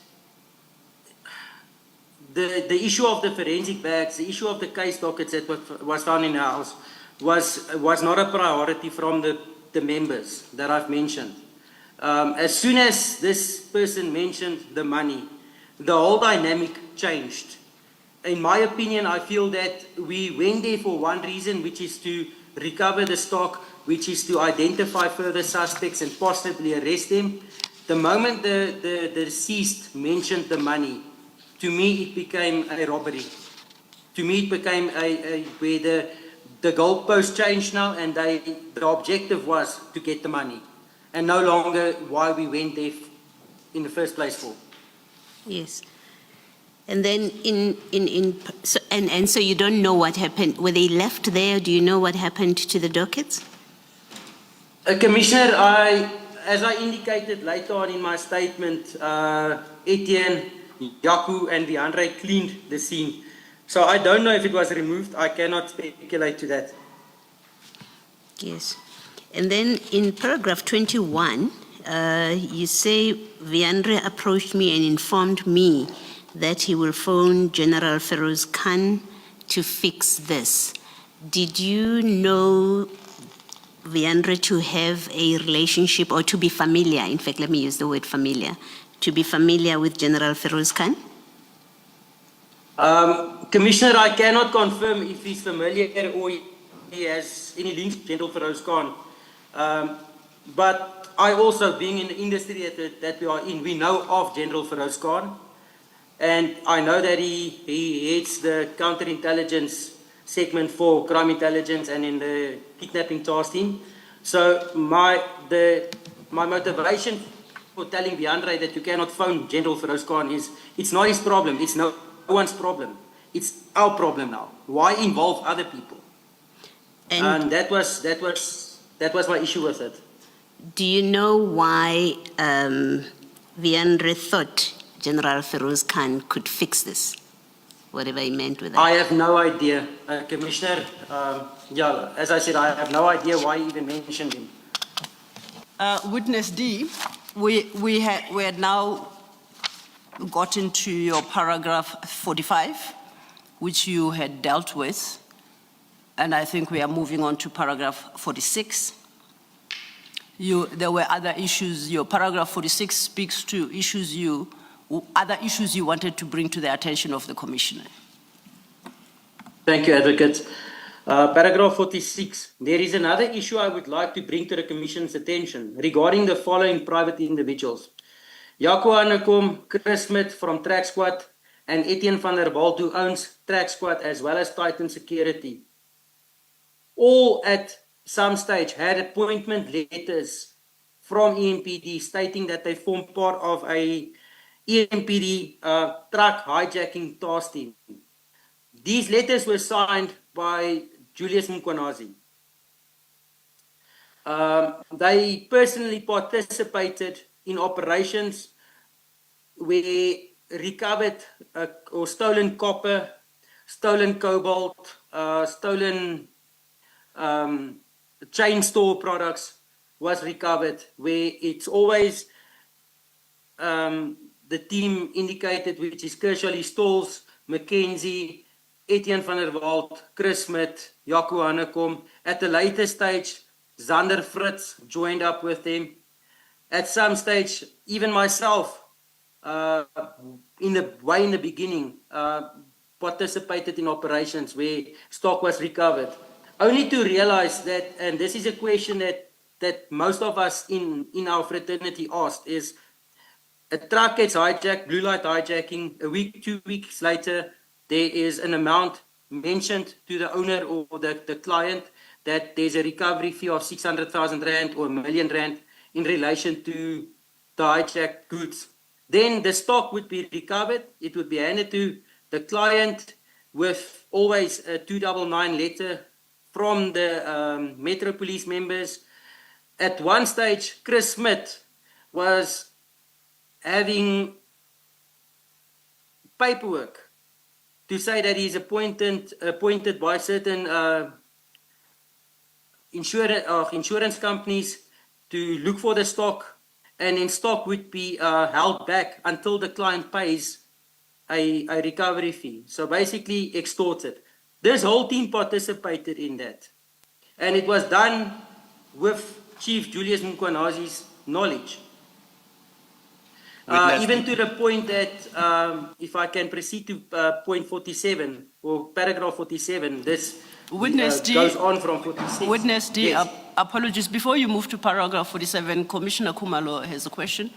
the issue of the forensic bags, the issue of the case dockets that was found in the house was not a priority from the members that I've mentioned. As soon as this person mentioned the money, the whole dynamic changed. In my opinion, I feel that we went there for one reason, which is to recover the stock, which is to identify further suspects and possibly arrest them. The moment the deceased mentioned the money, to me it became a robbery. To me it became where the goalpost changed now, and the objective was to get the money, and no longer why we went there in the first place for. Yes. And then so you don't know what happened. Were they left there? Do you know what happened to the dockets? Commissioner, as I indicated later on in my statement, Etienne, Yaku, and Viandre cleaned the scene. So I don't know if it was removed. I cannot speculate to that. Yes. And then in paragraph 21, you say Viandre approached me and informed me that he will phone General Feroz Khan to fix this. Did you know Viandre to have a relationship or to be familiar? In fact, let me use the word familiar. To be familiar with General Feroz Khan? Commissioner, I cannot confirm if he's familiar or he has any links to General Feroz Khan. But I also, being in the industry that we are in, we know of General Feroz Khan. And I know that he heads the counterintelligence segment for crime intelligence and in the kidnapping task team. So my motivation for telling Viandre that you cannot phone General Feroz Khan is, it's not his problem, it's no one's problem. It's our problem now. Why involve other people? And that was my issue with it. Do you know why Viandre thought General Feroz Khan could fix this? Whatever he meant with that. I have no idea, Commissioner. Yeah, as I said, I have no idea why he even mentioned him. Witness D, we had now gotten to your paragraph 45, which you had dealt with, and I think we are moving on to paragraph 46. There were other issues. Your paragraph 46 speaks to other issues you wanted to bring to the attention of the Commissioner. Thank you, Advocate. Paragraph 46. There is another issue I would like to bring to the Commission's attention regarding the following private individuals. Jaco Hanekom, Chris Smith from Track Squad, and Etienne van der Walt, who owns Track Squad as well as Titan Security. All at some stage had appointment letters from EMPD stating that they form part of a EMPD truck hijacking task team. These letters were signed by Julius Mkhwanazi. They personally participated in operations where recovered or stolen copper, stolen cobalt, stolen chain store products was recovered, where it's always the team indicated, which is Kershaw Stalls, Mackenzie, Etienne van der Walt, Chris Smith, Jaco Hanekom. At a later stage, Zander Fritz joined up with them. At some stage, even myself, in the beginning, participated in operations where stock was recovered. Only to realize that, and this is a question that most of us in our fraternity asked, is a truck gets hijacked, blue light hijacking, a week, 2 weeks later, there is an amount mentioned to the owner or the client that there's a recovery fee of 600,000 Rand or R1 million in relation to the hijacked goods. Then the stock would be recovered. It would be handed to the client with always a 299 letter from the Metro Police members. At one stage, Chris Smith was having paperwork to say that he's appointed by certain insurance companies to look for the stock, and then stock would be held back until the client pays a recovery fee. So basically extorted. This whole team participated in that. And it was done with Chief Julius Mkhwanazi's knowledge. Even to the point that, if I can proceed to point 47, or paragraph 47, this goes on from 46. Witness D, Yes. Apologies. Before you move to paragraph 47, Commissioner Khumalo has a question.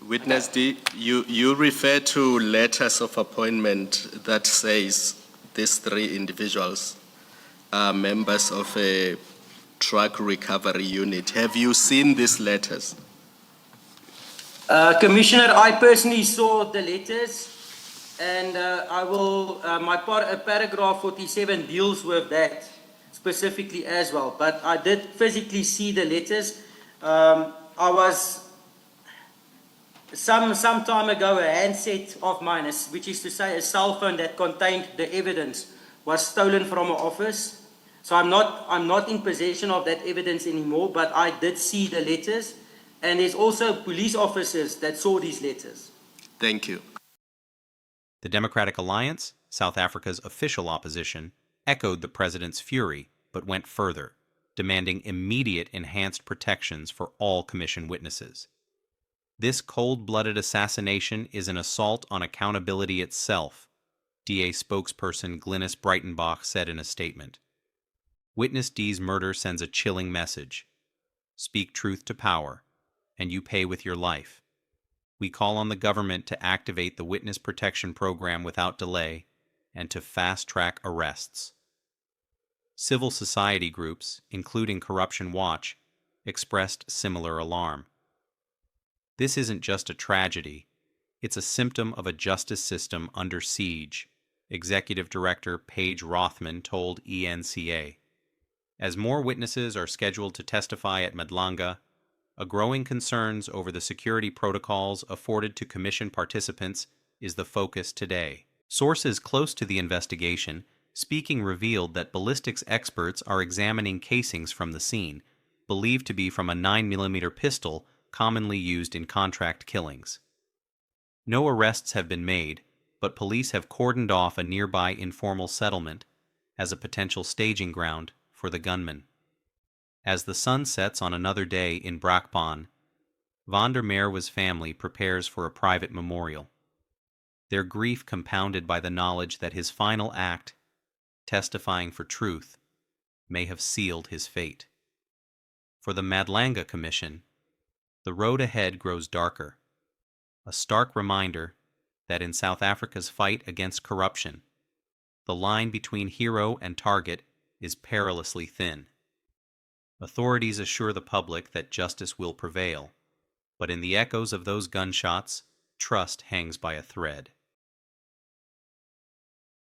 Witness D, you refer to letters of appointment that says these three individuals are members of a truck recovery unit. Have you seen these letters? Commissioner, I personally saw the letters, and I will, paragraph 47 deals with that specifically as well, but I did physically see the letters. I was, some time ago, a handset of mine, which is to say a cell phone that contained the evidence, was stolen from an office. So I'm not in possession of that evidence anymore, but I did see the letters. And there's also police officers that saw these letters. Thank you. The Democratic Alliance, South Africa's official opposition, echoed the president's fury, but went further, demanding immediate enhanced protections for all commission witnesses. This cold-blooded assassination is an assault on accountability itself, DA spokesperson Glynis Breitenbach said in a statement. Witness D's murder sends a chilling message. Speak truth to power, and you pay with your life. We call on the government to activate the Witness Protection Program without delay and to fast-track arrests. Civil society groups, including Corruption Watch, expressed similar alarm. This isn't just a tragedy, it's a symptom of a justice system under siege, Executive Director Paige Rothman told ENCA. As more witnesses are scheduled to testify at Madlanga, a growing concerns over the security protocols afforded to Commission participants is the focus today. Sources close to the investigation speaking revealed that ballistics experts are examining casings from the scene, believed to be from a 9mm pistol commonly used in contract killings. No arrests have been made, but police have cordoned off a nearby informal settlement as a potential staging ground for the gunman. As the sun sets on another day in Brakpan, Van der Merwe's family prepares for a private memorial. Their grief compounded by the knowledge that his final act, testifying for truth, may have sealed his fate. For the Madlanga Commission, the road ahead grows darker, a stark reminder that in South Africa's fight against corruption, the line between hero and target is perilously thin. Authorities assure the public that justice will prevail, but in the echoes of those gunshots, trust hangs by a thread.